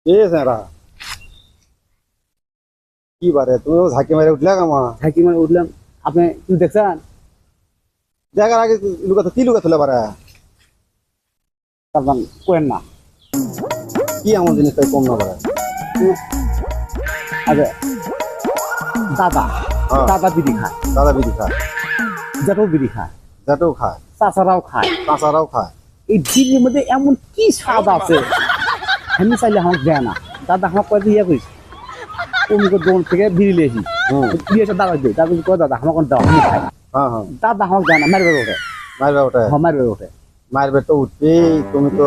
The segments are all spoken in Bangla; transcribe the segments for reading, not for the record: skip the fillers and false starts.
এ স্যারা কি বারে তুমি ঝাঁকি মারে উঠলে কামা ঝাঁকি মানে উঠলাম। আপনি কি দেখছেন? দেখার আগে লুকাতে কি লুকাতে হলে পারে তারপর কোয়েন না। কি এমন জিনিস তাই কম না পারে আগে দাদা হ্যাঁ। দাদা বিড়ি খায়, দাদা বিড়ি খায়, জেঠও বিড়ি খায়, জেঠও খায়, চাচারাও খায়। কাঁচারাও খায়। এই বিড়ির মধ্যে এমন কি স্বাদ আছে আমি চাইলে আমাকে দেয় না। দাদা আমার কয়েক ইয়ে করিস অমুকের দোকান থেকে বিড়ি লিয়েছি দিয়ে এসে দাদা দিই, দাদা কয় দাদা আমার দেওয়া আমি খাই। হ্যাঁ হ্যাঁ দাদা আমাকে দেয় না, মারবে ওঠে। মারবে ওঠে, হ্যাঁ মারবে ওঠে। মারবে তো উঠবি। তুমি তো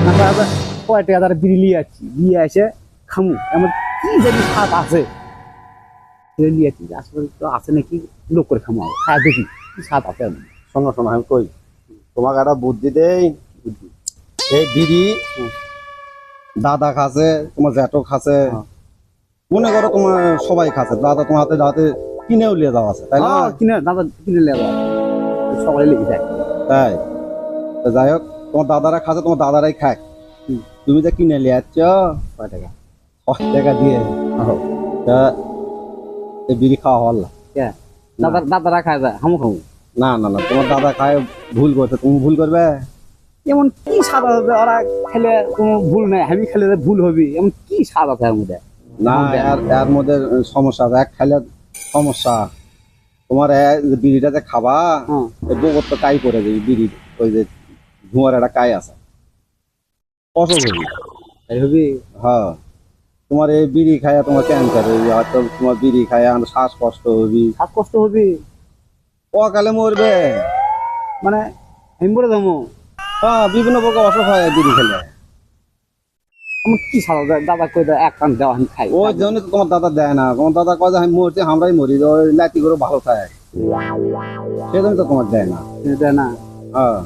না দাদা কয় টাকা তারা বিড়ি লিয়ে আসছি, লিয়ে এসে খামু এমন কি জানি স্বাদ আছে লিয়ে আসছি আসলে তো আছে নাকি লোক করে খামু খায় দেখি কি স্বাদ আছে। শোনো শোনো আমি কই তোমাকে একটা বুদ্ধি দেই। এই বিড়ি দাদা খাচ্ছে, তোমার জ্যাঠো খাচ্ছে, মনে করো তোমার সবাই খাচ্ছে, দাদা তোমার হাতে হাতে কিনেও নিয়ে যাওয়া আছে তাই না? কিনে দাদা কিনে লেগে সকালে লেগে যায়। তাই তো যাই হোক তোমার দাদারা খাচ্ছে, তোমার দাদারাই খায়, তুমি যে কিনে নিয়ে যাচ্ছ কয় টাকা? 5 টাকা দিয়ে তা এই বিড়ি খাওয়া হল না। দাদারা খায় যায় হামু খামু। না না না তোমার দাদা খায় ভুল করছে, তুমি ভুল করবে? এমন কি স্বাদ আছে ওরা খেলে কোনো ভুল নাই, আমি খেলে ভুল হবি এমন কি স্বাদ আছে এর মধ্যে? না এর মধ্যে সমস্যা আছে, এক খাইলে সমস্যা। তোমার বিড়িটা যে খাবা গোবর তো কাই করে দিবি, বিড়ি ওই যে ধোঁয়ার একটা কাই আছে অসুখ হবি। তাই হবি? হ্যাঁ তোমার এই বিড়ি খায়া তোমার ক্যান্সার হবি, হয়তো তোমার বিড়ি খায়া শ্বাসকষ্ট হবি, শ্বাসকষ্ট হবি, অকালে মরবে। মানে আমি বলে যাবো হ্যাঁ বিভিন্ন প্রকার অসুখ হয় বিড়ি খেলে। আমার কি স্বাদ আছে দাদা কই দেয় এক কান দেওয়া আমি খাই। ওই জন্য তো তোমার দাদা দেয় না, তোমার দাদা কয় যে আমি মরছি আমরাই মরি, ওই লাতি করে ভালো থাকে, সেজন্য তো তোমার দেয় না। দেয় না। হ্যাঁ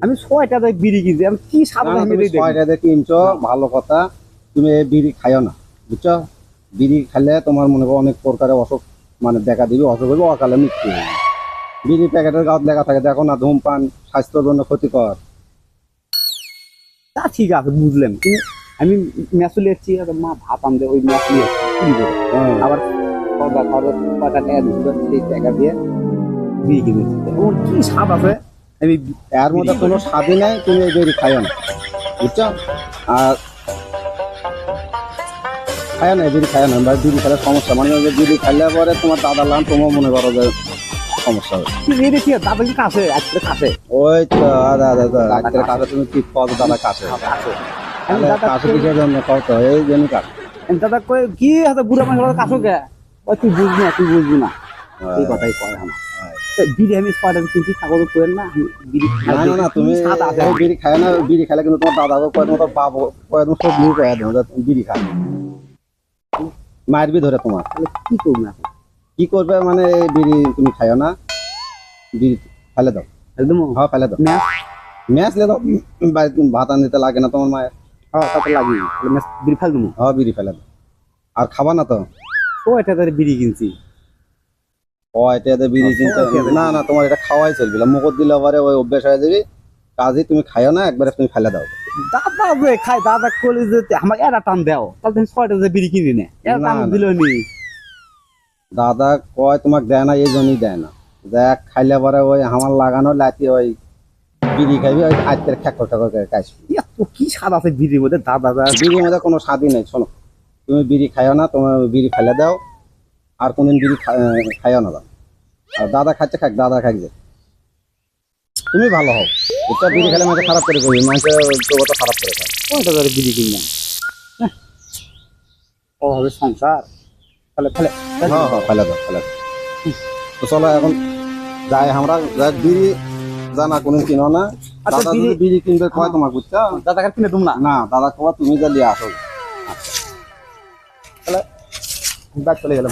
আমি 6 টাকা দিয়ে বিড়ি কিনছি, আমি কি স্বাদ আছে আমি তুমি 6 টাকা দিয়ে কিনছো ভালো কথা, তুমি এই বিড়ি খাইও না বুঝছো। বিড়ি খেলে তোমার মনে করো অনেক প্রকারের অসুখ মানে দেখা দিবি, অসুখ হবে, অকালে মৃত্যু হবে। বিড়ি প্যাকেটের গাছ লেখা থাকে দেখো না, ধূমপান স্বাস্থ্যের জন্য ক্ষতিকর। তা ঠিক আছে বুঝলাম, কিন্তু আমি মেসুলি এসেছি মা ভাত আনতে ওই মেসুলি চুরি করে আবার কটা টাকা দিচ্ছিল সেই টাকা দিয়ে বিড়ি কিনেছি। এমন কি স্বাদ আছে আমি এর মধ্যে কোনো স্বাদই নাই, তুমি এই বিড়ি খাইও না বুঝছো। আর খায় না, বিড়ি খায় না, বিড়ি খেলে সমস্যা, মানে বিড়ি খাইলে পরে তোমার দাদা লান তোমার মনে করো যে সমস্যা হবে। দাদা কি কাছে আজকে কাছে ওই তো ডাক্তারের কাছে তুমি ঠিক কত দাদা কাছে কাছে কিসের জন্য কত এই জন্য কাছে দাদা কই কি হাতে বুড়া মানুষ কাছো কে তুই বুঝবি না, তুই বুঝবি না এই কথাই কয় আমার। বিড়ি আমি ছয়টা কিনছি কাগজ করেন না বিড়ি না না না তুমি বিড়ি খায় না, বিড়ি খেলে কিন্তু তোমার দাদাকে কয় তোমার বাবু কয় তোমার সব নিয়ে কয় দেবো তুমি বিড়ি খায় মারবি ধরে তোমার। কি করবো এখন? কি করবে মানে বিড়ি তুমি খাইও না, বিড়ি ফেলে দাও একদম হ্যাঁ ফেলে দাও, ম্যাচ লে দাও, ভাত আনতে লাগে না তোমার মায়ের। হ্যাঁ তাতে লাগি বিড়ি ফেল দেবো। হ্যাঁ বিড়ি ফেলে দাও, আর খাবা না তো। ও এটা তাদের বিড়ি কিনছি। ও এটা বিড়ি কিনতে না না তোমার এটা খাওয়াই চলবে না, মুখত দিলে আবার ওই অভ্যাস হয়ে যাবে, কাজে তুমি খাইও না, একবারে তুমি ফেলে দাও। দাদা যে খাই দাদা কলে যে আমাকে এরা টান দেও তাহলে তুমি 6টা যে বিড়ি কিনি না এরা টান দিল নি। দাদা কয় তোমাকে দেয় না এই জন্যই দেয় না, দেখ খাইলে পরে ওই আমার লাগানো লাতি ওই বিড়ি খাইবি ওই আজকের খ্যাকর খ্যাকর করে খাইছি। তো কি স্বাদ আছে বিড়ির মধ্যে দাদা? বিড়ির মধ্যে কোনো স্বাদই নেই। শোনো তুমি বিড়ি খাইও না, তোমার বিড়ি ফেলে দাও, আর কোনদিন বিড়ি খাইও না দাও। আর দাদা খাচ্ছে খাক, দাদা খাক যে তুমি ভালো হও এটা বিড়ি খেলে মাঝে খারাপ করে করবি, মানুষের জগৎ খারাপ করে খায়। কোনটা ধরে বিড়ি কিনলাম ওভাবে সংসার তাহলে ফেলে হ্যাঁ হ্যাঁ ফেলে দাও ফেলে দাও। তো চলো এখন যাই আমরা, যাই বিড়ি জানা কোনদিন কিনো না। দাদা যদি বিড়ি কিনবে কয় তোমার বুঝছো, দাদা কার কিনে তুমি না না দাদা কবা তুমি যা নিয়ে আসো। তাহলে চলে গেলাম।